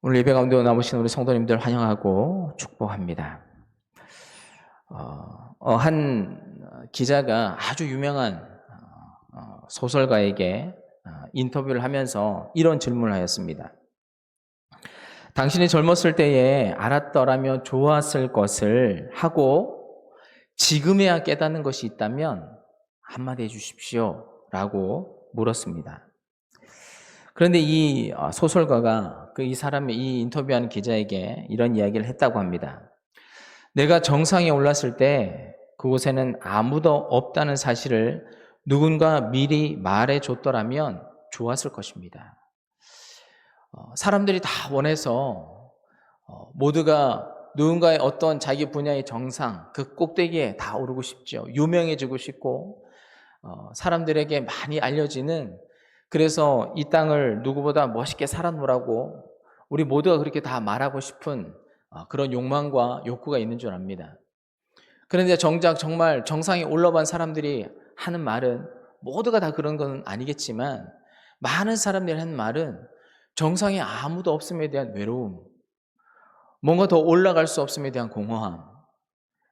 오늘 예배 가운데 나오신 우리 성도님들 환영하고 축복합니다. 한 기자가 아주 유명한 소설가에게 인터뷰를 하면서 이런 질문을 하였습니다. 당신이 젊었을 때에 알았더라면 좋았을 것을 하고 지금에야 깨닫는 것이 있다면 한마디 해주십시오 라고 물었습니다. 그런데 이 소설가가 이 사람이 이 인터뷰하는 기자에게 이런 이야기를 했다고 합니다. 내가 정상에 올랐을 때 그곳에는 아무도 없다는 사실을 누군가 미리 말해줬더라면 좋았을 것입니다. 사람들이 다 원해서 모두가 누군가의 어떤 자기 분야의 정상, 그 꼭대기에 다 오르고 싶죠. 유명해지고 싶고 사람들에게 많이 알려지는, 그래서 이 땅을 누구보다 멋있게 살아놓으라고 우리 모두가 그렇게 다 말하고 싶은 그런 욕망과 욕구가 있는 줄 압니다. 그런데 정작 정말 정상에 올라간 사람들이 하는 말은, 모두가 다 그런 건 아니겠지만 많은 사람들이 하는 말은 정상에 아무도 없음에 대한 외로움, 뭔가 더 올라갈 수 없음에 대한 공허함,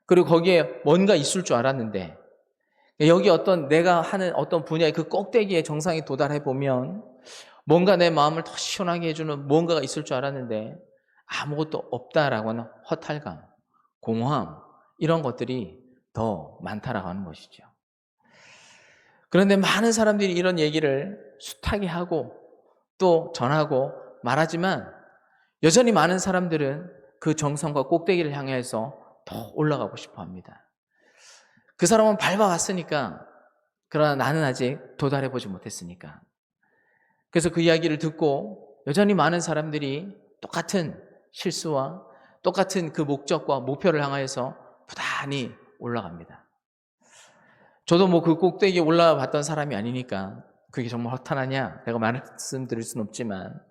그리고 거기에 뭔가 있을 줄 알았는데 여기 내가 하는 어떤 분야의 그 꼭대기에 정상에 도달해 보면 뭔가 내 마음을 더 시원하게 해주는 뭔가가 있을 줄 알았는데 아무것도 없다라고 하는 허탈감, 공허함, 이런 것들이 더 많다라고 하는 것이죠. 그런데 많은 사람들이 이런 얘기를 숱하게 하고 또 전하고 말하지만 여전히 많은 사람들은 그 정상과 꼭대기를 향해서 더 올라가고 싶어 합니다. 그 사람은 밟아왔으니까, 그러나 나는 아직 도달해보지 못했으니까. 그래서 그 이야기를 듣고 여전히 많은 사람들이 똑같은 실수와 똑같은 그 목적과 목표를 향하여서 부단히 올라갑니다. 저도 그 꼭대기에 올라봤던 사람이 아니니까 그게 정말 허탄하냐 내가 말씀드릴 수는 없지만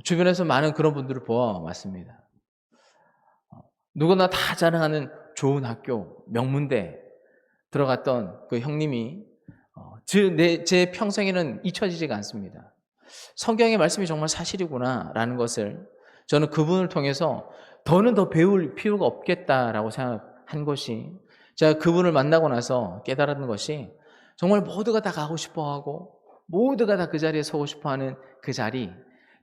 주변에서 많은 그런 분들을 보아왔습니다. 누구나 다 자랑하는 좋은 학교, 명문대 들어갔던 그 형님이 제 평생에는 잊혀지지가 않습니다. 성경의 말씀이 정말 사실이구나라는 것을 저는 그분을 통해서 더는 더 배울 필요가 없겠다라고 생각한 것이, 제가 그분을 만나고 나서 깨달은 것이, 정말 모두가 다 가고 싶어하고 모두가 다 그 자리에 서고 싶어하는 그 자리,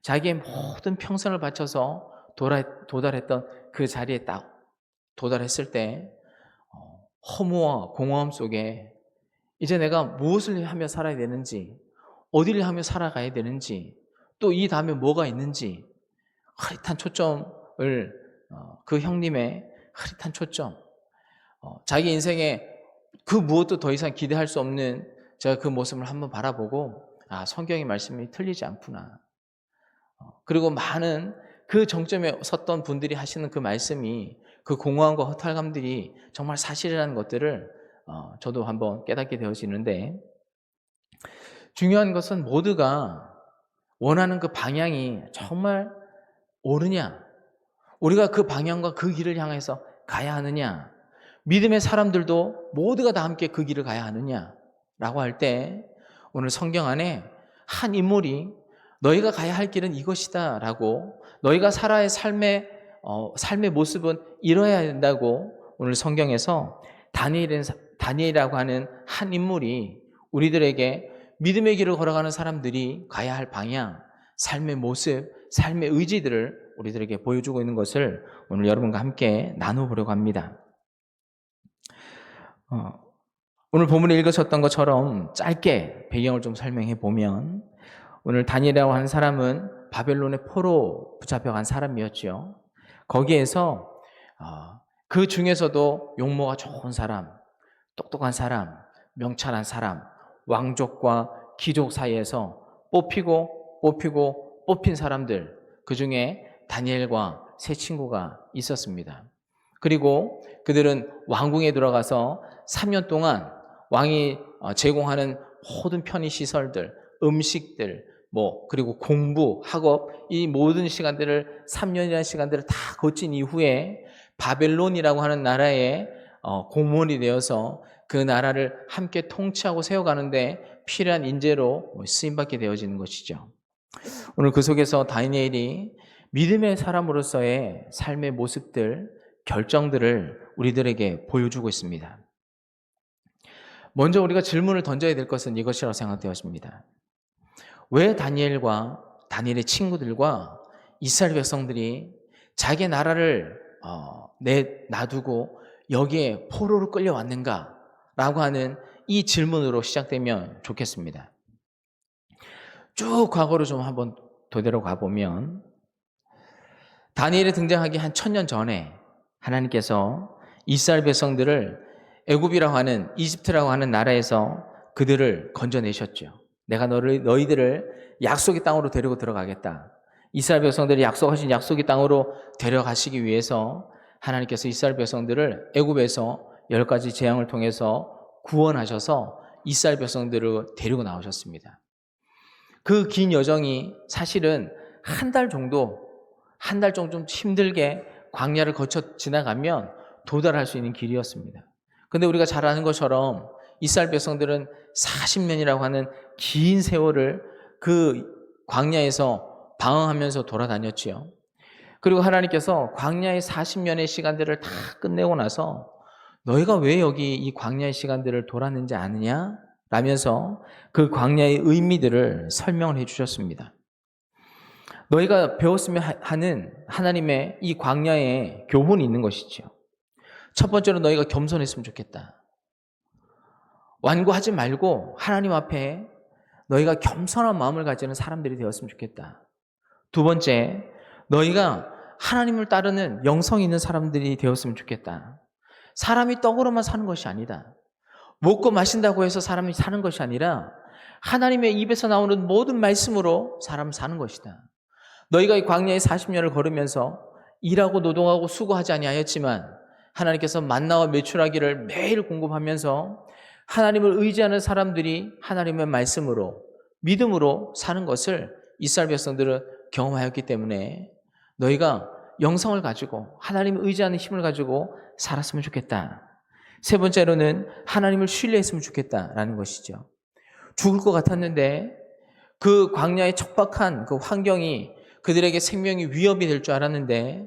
자기의 모든 평생을 바쳐서 도달했던 그 자리에 딱 도달했을 때 허무와 공허함 속에 이제 내가 무엇을 하며 살아야 되는지, 어디를 하며 살아가야 되는지, 또 이 다음에 뭐가 있는지 흐릿한 초점을, 그 형님의 흐릿한 초점, 자기 인생에 그 무엇도 더 이상 기대할 수 없는 제가 그 모습을 한번 바라보고, 성경의 말씀이 틀리지 않구나. 그리고 많은 그 정점에 섰던 분들이 하시는 그 말씀이, 그 공허함과 허탈감들이 정말 사실이라는 것들을 저도 한번 깨닫게 되어지는데, 중요한 것은 모두가 원하는 그 방향이 정말 옳으냐, 우리가 그 방향과 그 길을 향해서 가야 하느냐, 믿음의 사람들도 모두가 다 함께 그 길을 가야 하느냐라고 할 때, 오늘 성경 안에 한 인물이 너희가 가야 할 길은 이것이다 라고, 너희가 살아야 할 삶의 모습은 이뤄야 된다고 오늘 성경에서 다니엘이라고 하는 한 인물이 우리들에게 믿음의 길을 걸어가는 사람들이 가야 할 방향, 삶의 모습, 삶의 의지들을 우리들에게 보여주고 있는 것을 오늘 여러분과 함께 나눠보려고 합니다. 오늘 본문에 읽으셨던 것처럼 짧게 배경을 좀 설명해 보면, 오늘 다니엘이라고 하는 사람은 바벨론의 포로 붙잡혀간 사람이었죠. 거기에서 그 중에서도 용모가 좋은 사람, 똑똑한 사람, 명철한 사람, 왕족과 귀족 사이에서 뽑힌 사람들, 그 중에 다니엘과 세 친구가 있었습니다. 그리고 그들은 왕궁에 들어가서 3년 동안 왕이 제공하는 모든 편의시설들, 음식들, 그리고 공부, 학업, 이 모든 시간들을, 3년이라는 시간들을 다 거친 이후에 바벨론이라고 하는 나라의 공무원이 되어서 그 나라를 함께 통치하고 세워가는데 필요한 인재로 쓰임받게 되어지는 것이죠. 오늘 그 속에서 다니엘이 믿음의 사람으로서의 삶의 모습들, 결정들을 우리들에게 보여주고 있습니다. 먼저 우리가 질문을 던져야 될 것은 이것이라고 생각되었습니다. 왜 다니엘의 친구들과 이스라엘 백성들이 자기 나라를 놔두고 여기에 포로로 끌려왔는가라고 하는 이 질문으로 시작되면 좋겠습니다. 쭉 과거로 좀 한번 되돌아가 보면 다니엘이 등장하기 한 1000년 전에 하나님께서 이스라엘 백성들을 애굽이라고 하는 이집트라고 하는 나라에서 그들을 건져내셨죠. 내가 너희들을 약속의 땅으로 데리고 들어가겠다. 이스라엘 백성들이 약속하신 약속의 땅으로 데려가시기 위해서 하나님께서 이스라엘 백성들을 애굽에서 10가지 재앙을 통해서 구원하셔서 이스라엘 백성들을 데리고 나오셨습니다. 그 긴 여정이 사실은 한 달 정도 좀 힘들게 광야를 거쳐 지나가면 도달할 수 있는 길이었습니다. 그런데 우리가 잘 아는 것처럼 이스라엘 백성들은 40년이라고 하는 긴 세월을 그 광야에서 방황하면서 돌아다녔지요. 그리고 하나님께서 광야의 40년의 시간들을 다 끝내고 나서 너희가 왜 여기 이 광야의 시간들을 돌았는지 아느냐? 라면서 그 광야의 의미들을 설명을 해주셨습니다. 너희가 배웠으면 하는 하나님의 이 광야에 교훈이 있는 것이죠. 첫 번째로 너희가 겸손했으면 좋겠다. 완고하지 말고 하나님 앞에 너희가 겸손한 마음을 가지는 사람들이 되었으면 좋겠다. 두 번째, 너희가 하나님을 따르는 영성 있는 사람들이 되었으면 좋겠다. 사람이 떡으로만 사는 것이 아니다. 먹고 마신다고 해서 사람이 사는 것이 아니라 하나님의 입에서 나오는 모든 말씀으로 사람 사는 것이다. 너희가 이 광야의 40년을 걸으면서 일하고 노동하고 수고하지 아니하였지만 하나님께서 만나와 메추라기를 매일 공급하면서 하나님을 의지하는 사람들이 하나님의 말씀으로 믿음으로 사는 것을 이스라엘 백성들은 경험하였기 때문에 너희가 영성을 가지고 하나님을 의지하는 힘을 가지고 살았으면 좋겠다. 세 번째로는 하나님을 신뢰했으면 좋겠다라는 것이죠. 죽을 것 같았는데 그 광야의 척박한 그 환경이 그들에게 생명이 위협이 될 줄 알았는데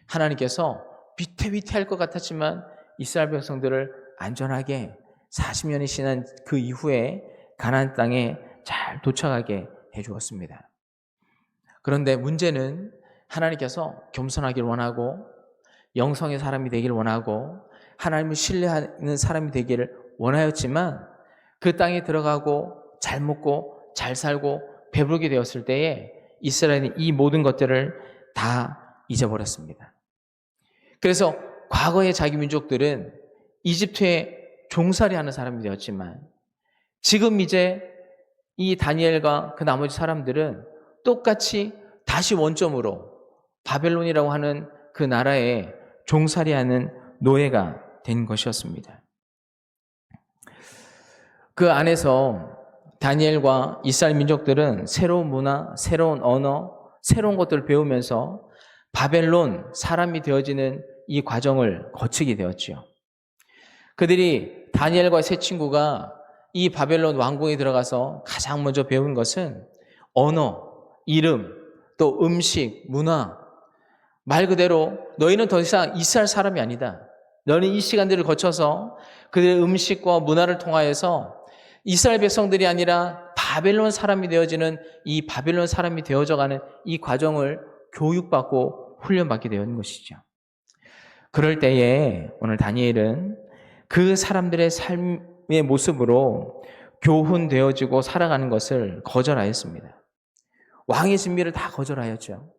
하나님께서 위태위태할 것 같았지만 이스라엘 백성들을 안전하게 40년이 지난 그 이후에 가나안 땅에 잘 도착하게 해주었습니다. 그런데 문제는 하나님께서 겸손하기를 원하고 영성의 사람이 되기를 원하고 하나님을 신뢰하는 사람이 되기를 원하였지만 그 땅에 들어가고 잘 먹고 잘 살고 배부르게 되었을 때에 이스라엘이 이 모든 것들을 다 잊어버렸습니다. 그래서 과거의 자기 민족들은 이집트에 종살이하는 사람이 되었지만 지금 이제 이 다니엘과 그 나머지 사람들은 똑같이 다시 원점으로 바벨론이라고 하는 그 나라에 종살이하는 노예가 된 것이었습니다. 그 안에서 다니엘과 이스라엘 민족들은 새로운 문화, 새로운 언어, 새로운 것들을 배우면서 바벨론 사람이 되어지는 이 과정을 거치게 되었지요. 그들이 다니엘과 세 친구가 이 바벨론 왕궁에 들어가서 가장 먼저 배운 것은 언어, 이름, 또 음식, 문화. 말 그대로 너희는 더 이상 이스라엘 사람이 아니다. 너는 이 시간들을 거쳐서 그들의 음식과 문화를 통하여서 이스라엘 백성들이 아니라 바벨론 사람이 되어지는 이 바벨론 사람이 되어져가는 이 과정을 교육받고 훈련받게 되는 것이죠. 그럴 때에 오늘 다니엘은 그 사람들의 삶의 모습으로 교훈되어지고 살아가는 것을 거절하였습니다. 왕의 진미를 다 거절하였죠.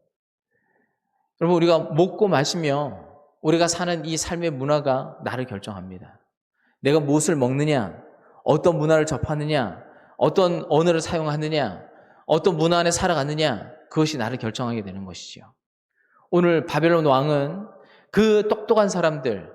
여러분, 우리가 먹고 마시며 우리가 사는 이 삶의 문화가 나를 결정합니다. 내가 무엇을 먹느냐, 어떤 문화를 접하느냐, 어떤 언어를 사용하느냐, 어떤 문화 안에 살아가느냐, 그것이 나를 결정하게 되는 것이죠. 오늘 바벨론 왕은 그 똑똑한 사람들,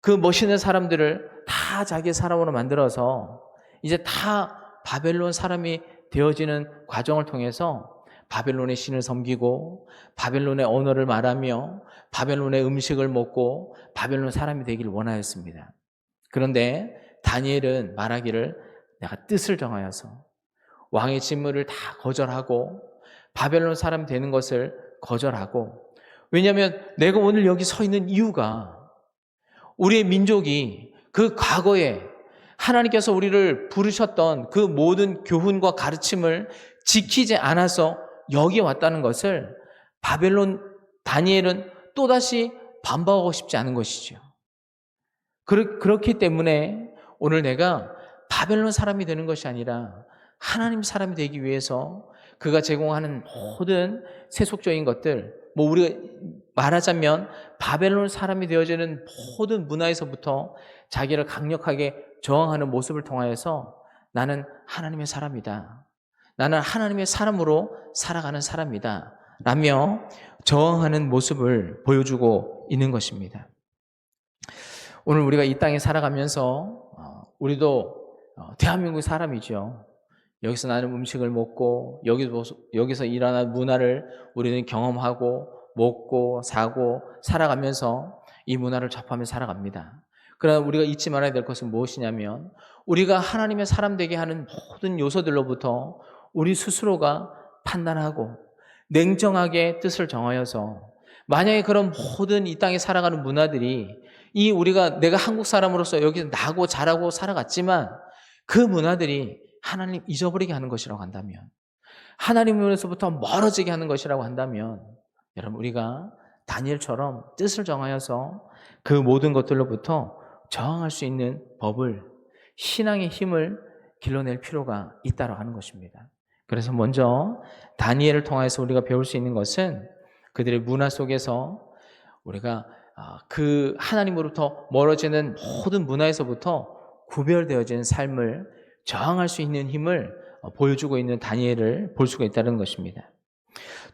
그 멋있는 사람들을 다 자기의 사람으로 만들어서 이제 다 바벨론 사람이 되어지는 과정을 통해서 바벨론의 신을 섬기고 바벨론의 언어를 말하며 바벨론의 음식을 먹고 바벨론 사람이 되기를 원하였습니다. 그런데 다니엘은 말하기를 내가 뜻을 정하여서 왕의 직무를 다 거절하고 바벨론 사람 되는 것을 거절하고, 왜냐하면 내가 오늘 여기 서 있는 이유가 우리의 민족이 그 과거에 하나님께서 우리를 부르셨던 그 모든 교훈과 가르침을 지키지 않아서 여기 왔다는 것을 바벨론 다니엘은 또다시 반박하고 싶지 않은 것이죠. 그렇기 때문에 오늘 내가 바벨론 사람이 되는 것이 아니라 하나님 사람이 되기 위해서 그가 제공하는 모든 세속적인 것들, 우리가 말하자면 바벨론 사람이 되어지는 모든 문화에서부터 자기를 강력하게 저항하는 모습을 통하여서 나는 하나님의 사람이다, 나는 하나님의 사람으로 살아가는 사람이다 라며 저항하는 모습을 보여주고 있는 것입니다. 오늘 우리가 이 땅에 살아가면서 우리도 대한민국 사람이죠. 여기서 나는 음식을 먹고 여기서 일어나는 문화를 우리는 경험하고 먹고 사고 살아가면서 이 문화를 접하며 살아갑니다. 그러나 우리가 잊지 말아야 될 것은 무엇이냐면 우리가 하나님의 사람 되게 하는 모든 요소들로부터 우리 스스로가 판단하고 냉정하게 뜻을 정하여서, 만약에 그런 모든 이 땅에 살아가는 문화들이 내가 한국 사람으로서 여기서 나고 자라고 살아갔지만 그 문화들이 하나님 잊어버리게 하는 것이라고 한다면, 하나님으로서부터 멀어지게 하는 것이라고 한다면, 여러분 우리가 다니엘처럼 뜻을 정하여서 그 모든 것들로부터 저항할 수 있는 법을, 신앙의 힘을 길러낼 필요가 있다고 하는 것입니다. 그래서 먼저 다니엘을 통해서 우리가 배울 수 있는 것은 그들의 문화 속에서 우리가 그 하나님으로부터 멀어지는 모든 문화에서부터 구별되어지는 삶을 저항할 수 있는 힘을 보여주고 있는 다니엘을 볼 수가 있다는 것입니다.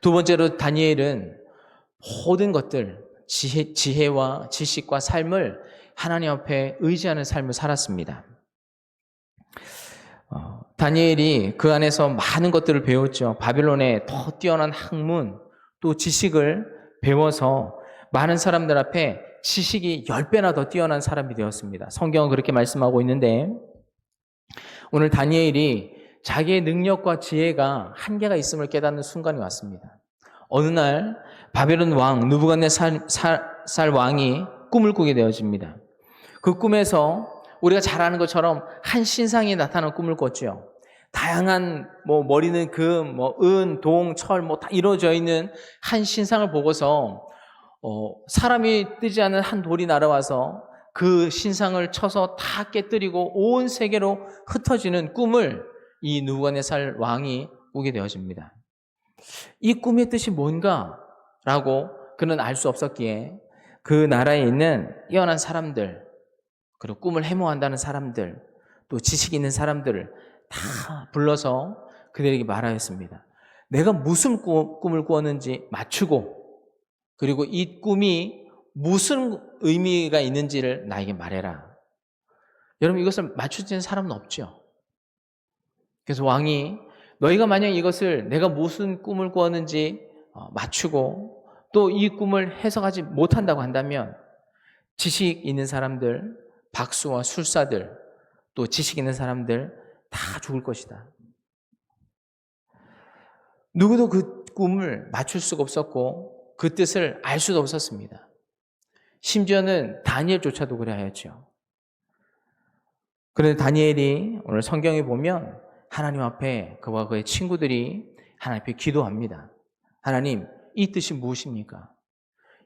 두 번째로 다니엘은 모든 것들, 지혜와 지식과 삶을 하나님 앞에 의지하는 삶을 살았습니다. 다니엘이 그 안에서 많은 것들을 배웠죠. 바빌론의 더 뛰어난 학문, 또 지식을 배워서 많은 사람들 앞에 지식이 10배나 더 뛰어난 사람이 되었습니다. 성경은 그렇게 말씀하고 있는데, 오늘 다니엘이 자기의 능력과 지혜가 한계가 있음을 깨닫는 순간이 왔습니다. 어느 날 바벨론 왕 느부갓네살 왕이 꿈을 꾸게 되어집니다. 그 꿈에서 우리가 잘 아는 것처럼 한 신상이 나타나는 꿈을 꿨죠. 다양한 머리는 금, 은, 동, 철 다 이루어져 있는 한 신상을 보고서 사람이 뜨지 않은 한 돌이 날아와서 그 신상을 쳐서 다 깨뜨리고 온 세계로 흩어지는 꿈을 이 느부갓네살 왕이 꾸게 되어집니다. 이 꿈의 뜻이 뭔가라고 그는 알 수 없었기에 그 나라에 있는 뛰어난 사람들, 그리고 꿈을 해몽한다는 사람들, 또 지식 있는 사람들을 다 불러서 그들에게 말하였습니다. 내가 무슨 꿈을 꾸었는지 맞추고, 그리고 이 꿈이 무슨 의미가 있는지를 나에게 말해라. 여러분, 이것을 맞추는 사람은 없죠. 그래서 왕이 너희가 만약 이것을 내가 무슨 꿈을 꾸었는지 맞추고 또 이 꿈을 해석하지 못한다고 한다면 지식 있는 사람들, 박수와 술사들, 또 지식 있는 사람들 다 죽을 것이다. 누구도 그 꿈을 맞출 수가 없었고 그 뜻을 알 수도 없었습니다. 심지어는 다니엘조차도 그래 하였죠. 그런데 다니엘이 오늘 성경에 보면 하나님 앞에 그와 그의 친구들이 하나님 앞에 기도합니다. 하나님, 이 뜻이 무엇입니까?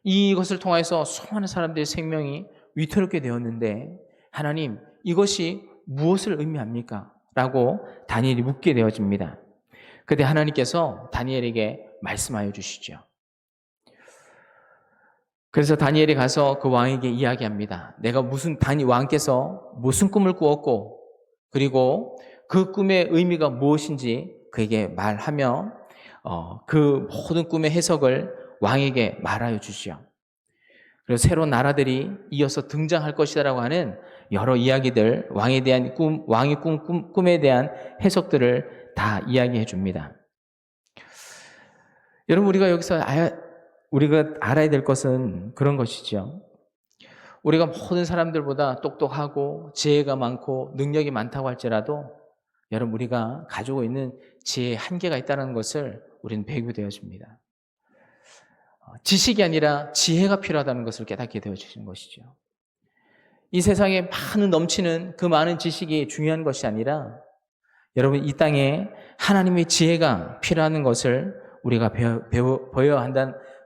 이것을 통해서 수많은 사람들의 생명이 위태롭게 되었는데 하나님, 이것이 무엇을 의미합니까? 라고 다니엘이 묻게 되어집니다. 그때 하나님께서 다니엘에게 말씀하여 주시죠. 그래서 다니엘이 가서 그 왕에게 이야기합니다. 내가 왕께서 무슨 꿈을 꾸었고 그리고 그 꿈의 의미가 무엇인지 그에게 말하며 그 모든 꿈의 해석을 왕에게 말하여 주시오. 그리고 새로운 나라들이 이어서 등장할 것이라고 하는 여러 이야기들, 왕에 대한 왕의 꿈에 대한 해석들을 다 이야기해 줍니다. 여러분, 우리가 알아야 될 것은 그런 것이죠. 우리가 모든 사람들보다 똑똑하고 지혜가 많고 능력이 많다고 할지라도 여러분, 우리가 가지고 있는 지혜의 한계가 있다는 것을 우리는 배우게 되어집니다. 지식이 아니라 지혜가 필요하다는 것을 깨닫게 되어지는 것이죠. 이 세상에 많은 넘치는 그 많은 지식이 중요한 것이 아니라 여러분 이 땅에 하나님의 지혜가 필요한 것을 우리가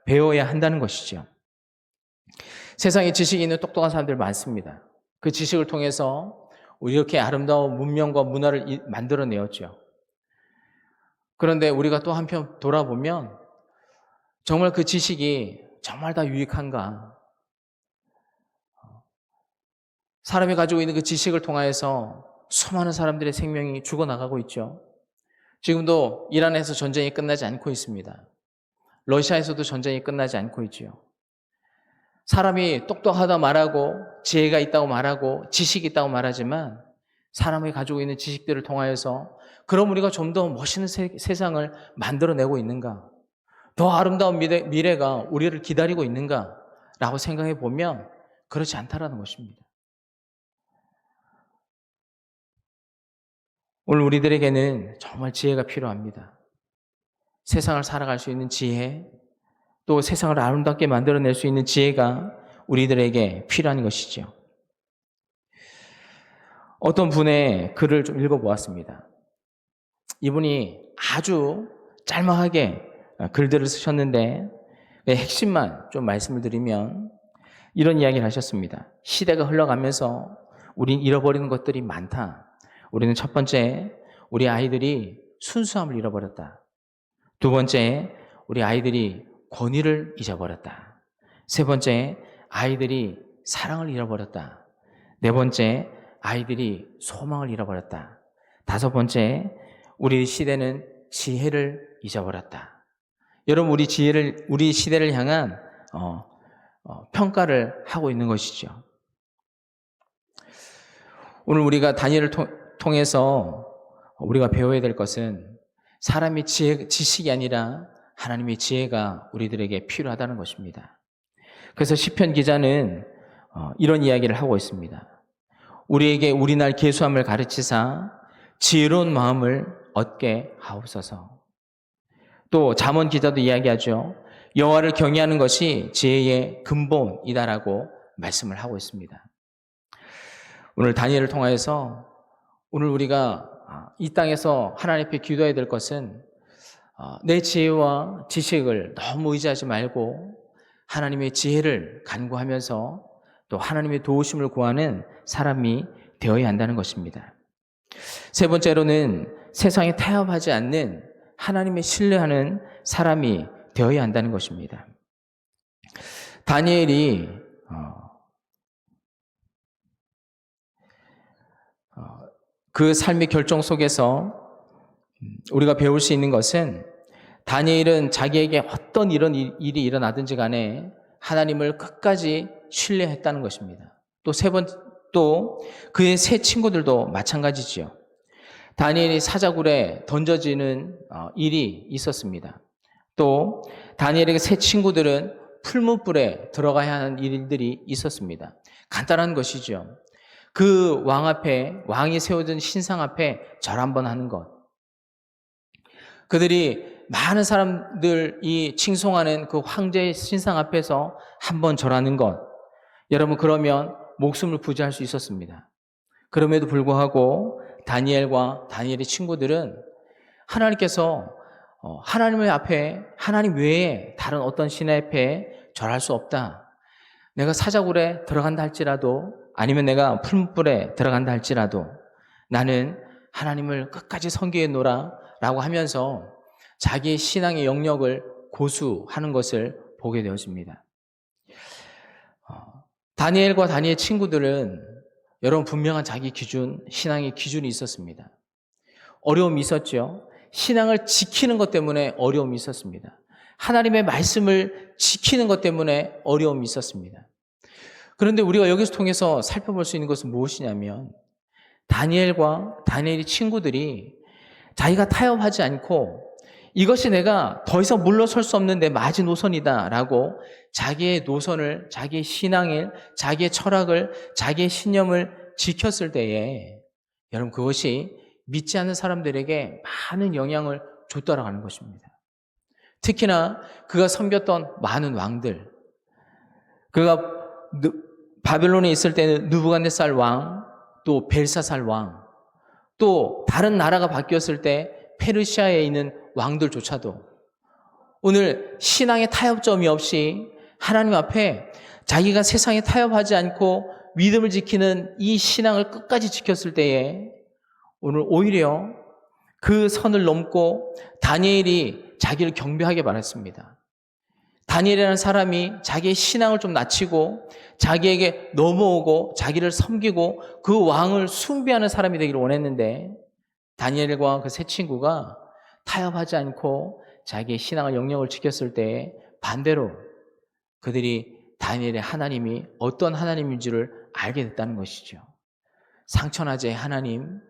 배워야 한다는 것이죠. 세상에 지식이 있는 똑똑한 사람들 많습니다. 그 지식을 통해서 우리 이렇게 아름다운 문명과 문화를 만들어내었죠. 그런데 우리가 또 한편 돌아보면 정말 그 지식이 정말 다 유익한가? 사람이 가지고 있는 그 지식을 통하여서 수많은 사람들의 생명이 죽어나가고 있죠. 지금도 이란에서 전쟁이 끝나지 않고 있습니다. 러시아에서도 전쟁이 끝나지 않고 있지요. 사람이 똑똑하다 말하고 지혜가 있다고 말하고 지식이 있다고 말하지만 사람이 가지고 있는 지식들을 통하여서 그럼 우리가 좀 더 멋있는 세상을 만들어내고 있는가? 더 아름다운 미래가 우리를 기다리고 있는가? 라고 생각해 보면 그렇지 않다라는 것입니다. 오늘 우리들에게는 정말 지혜가 필요합니다. 세상을 살아갈 수 있는 지혜, 또 세상을 아름답게 만들어낼 수 있는 지혜가 우리들에게 필요한 것이죠. 어떤 분의 글을 좀 읽어보았습니다. 이분이 아주 짤막하게 글들을 쓰셨는데 핵심만 좀 말씀을 드리면 이런 이야기를 하셨습니다. 시대가 흘러가면서 우린 잃어버리는 것들이 많다. 우리는 첫 번째, 우리 아이들이 순수함을 잃어버렸다. 두 번째, 우리 아이들이 권위를 잊어버렸다. 세 번째, 아이들이 사랑을 잃어버렸다. 네 번째, 아이들이 소망을 잃어버렸다. 다섯 번째, 우리 시대는 지혜를 잊어버렸다. 여러분, 우리 시대를 향한 평가를 하고 있는 것이죠. 오늘 우리가 다니엘을 통해서 우리가 배워야 될 것은 사람의 지식이 아니라 하나님의 지혜가 우리들에게 필요하다는 것입니다. 그래서 시편 기자는 이런 이야기를 하고 있습니다. 우리에게 우리날 계수함을 가르치사 지혜로운 마음을 얻게 하옵소서. 또 잠언 기자도 이야기하죠. 여호와를 경외하는 것이 지혜의 근본이다라고 말씀을 하고 있습니다. 오늘 다니엘을 통하여서 오늘 우리가 이 땅에서 하나님 앞에 기도해야 될 것은 내 지혜와 지식을 너무 의지하지 말고 하나님의 지혜를 간구하면서 또 하나님의 도우심을 구하는 사람이 되어야 한다는 것입니다. 세 번째로는 세상에 타협하지 않는 하나님의 신뢰하는 사람이 되어야 한다는 것입니다. 다니엘이 그 삶의 결정 속에서 우리가 배울 수 있는 것은 다니엘은 자기에게 어떤 이런 일이 일어나든지 간에 하나님을 끝까지 신뢰했다는 것입니다. 또 그의 세 친구들도 마찬가지지요. 다니엘이 사자굴에 던져지는 일이 있었습니다. 또 다니엘에게 세 친구들은 풀무불에 들어가야 하는 일들이 있었습니다. 간단한 것이죠. 그 왕이 세워둔 신상 앞에 절 한번 하는 것. 그들이 많은 사람들이 칭송하는 그 황제의 신상 앞에서 한번 절하는 것. 여러분, 그러면 목숨을 부지할 수 있었습니다. 그럼에도 불구하고 다니엘의 친구들은 하나님께서 하나님의 앞에, 하나님 외에 다른 어떤 신 앞에 절할 수 없다. 내가 사자굴에 들어간다 할지라도, 아니면 내가 풀무불에 들어간다 할지라도 나는 하나님을 끝까지 섬기노라 라고 하면서 자기의 신앙의 영역을 고수하는 것을 보게 되었습니다. 다니엘과 다니엘 친구들은 여러분 분명한 자기 기준, 신앙의 기준이 있었습니다. 어려움이 있었죠. 신앙을 지키는 것 때문에 어려움이 있었습니다. 하나님의 말씀을 지키는 것 때문에 어려움이 있었습니다. 그런데 우리가 여기서 통해서 살펴볼 수 있는 것은 무엇이냐면 다니엘의 친구들이 자기가 타협하지 않고 이것이 내가 더 이상 물러설 수 없는 내 마지노선이다라고 자기의 노선을, 자기의 신앙을, 자기의 철학을, 자기의 신념을 지켰을 때에 여러분 그것이 믿지 않는 사람들에게 많은 영향을 줬다라고 하는 것입니다. 특히나 그가 섬겼던 많은 왕들, 그가 바벨론에 있을 때는 느부갓네살 왕, 또 벨사살 왕, 또 다른 나라가 바뀌었을 때 페르시아에 있는 왕들조차도 오늘 신앙의 타협점이 없이 하나님 앞에 자기가 세상에 타협하지 않고 믿음을 지키는 이 신앙을 끝까지 지켰을 때에 오늘 오히려 그 선을 넘고 다니엘이 자기를 경배하게 말했습니다. 다니엘이라는 사람이 자기의 신앙을 좀 낮추고 자기에게 넘어오고 자기를 섬기고 그 왕을 숭배하는 사람이 되기를 원했는데 다니엘과 그 세 친구가 타협하지 않고 자기의 신앙을 영역을 지켰을 때 반대로 그들이 다니엘의 하나님이 어떤 하나님인지를 알게 됐다는 것이죠. 상천하제의 하나님,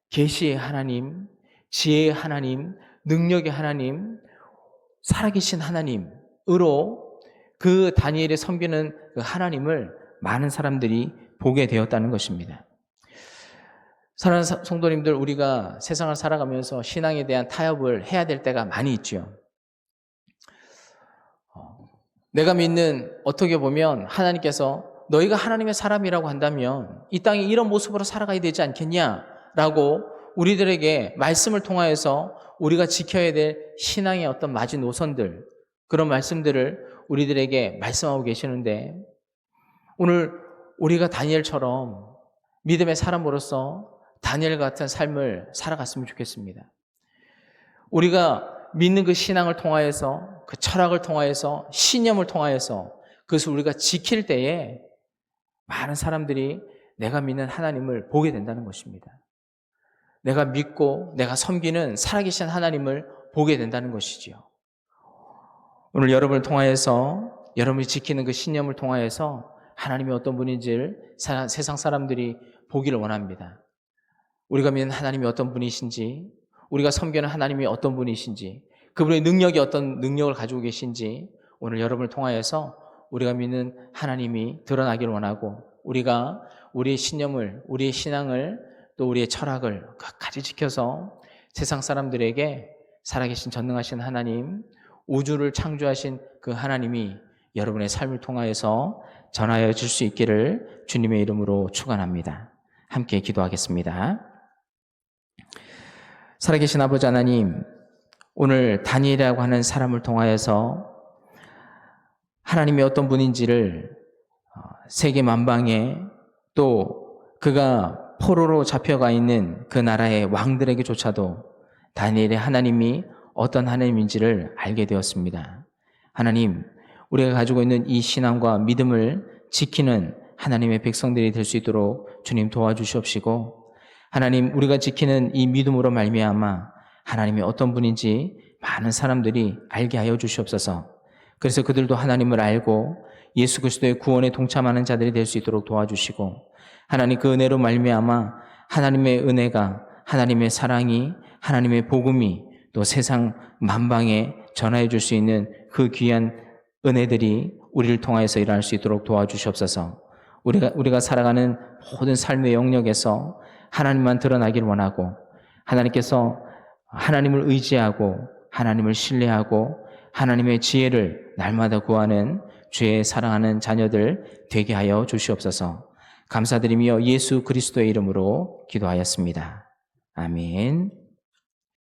계시의 하나님, 지혜의 하나님, 능력의 하나님, 살아계신 하나님으로 그 다니엘이 섬기는 그 하나님을 많은 사람들이 보게 되었다는 것입니다. 사랑하는 성도님들, 우리가 세상을 살아가면서 신앙에 대한 타협을 해야 될 때가 많이 있죠. 내가 믿는, 어떻게 보면 하나님께서 너희가 하나님의 사람이라고 한다면 이 땅에 이런 모습으로 살아가야 되지 않겠냐라고 우리들에게 말씀을 통하여서 우리가 지켜야 될 신앙의 어떤 마지노선들, 그런 말씀들을 우리들에게 말씀하고 계시는데 오늘 우리가 다니엘처럼 믿음의 사람으로서 다니엘 같은 삶을 살아갔으면 좋겠습니다. 우리가 믿는 그 신앙을 통하여서, 그 철학을 통하여서, 신념을 통하여서 그것을 우리가 지킬 때에 많은 사람들이 내가 믿는 하나님을 보게 된다는 것입니다. 내가 믿고 내가 섬기는 살아계신 하나님을 보게 된다는 것이지요. 오늘 여러분을 통하여서, 여러분이 지키는 그 신념을 통하여서 하나님이 어떤 분인지를 세상 사람들이 보기를 원합니다. 우리가 믿는 하나님이 어떤 분이신지, 우리가 섬기는 하나님이 어떤 분이신지, 그분의 능력이 어떤 능력을 가지고 계신지 오늘 여러분을 통하여서 우리가 믿는 하나님이 드러나기를 원하고, 우리가 우리의 신념을, 우리의 신앙을, 또 우리의 철학을 끝까지 지켜서 세상 사람들에게 살아계신 전능하신 하나님, 우주를 창조하신 그 하나님이 여러분의 삶을 통하여서 전하여 줄 수 있기를 주님의 이름으로 축원합니다. 함께 기도하겠습니다. 살아계신 아버지 하나님, 오늘 다니엘이라고 하는 사람을 통하여서 하나님이 어떤 분인지를 세계 만방에, 또 그가 포로로 잡혀가 있는 그 나라의 왕들에게조차도 다니엘의 하나님이 어떤 하나님인지를 알게 되었습니다. 하나님, 우리가 가지고 있는 이 신앙과 믿음을 지키는 하나님의 백성들이 될 수 있도록 주님 도와주시옵시고, 하나님, 우리가 지키는 이 믿음으로 말미암아 하나님이 어떤 분인지 많은 사람들이 알게 하여 주시옵소서. 그래서 그들도 하나님을 알고 예수 그리스도의 구원에 동참하는 자들이 될 수 있도록 도와주시고, 하나님 그 은혜로 말미암아 하나님의 은혜가, 하나님의 사랑이, 하나님의 복음이 또 세상 만방에 전하여 줄 수 있는 그 귀한 은혜들이 우리를 통하여서 일어날 수 있도록 도와주시옵소서. 우리가 살아가는 모든 삶의 영역에서 하나님만 드러나기를 원하고, 하나님께서 하나님을 의지하고 하나님을 신뢰하고 하나님의 지혜를 날마다 구하는 주의 사랑하는 자녀들 되게 하여 주시옵소서. 감사드리며 예수 그리스도의 이름으로 기도하였습니다. 아멘.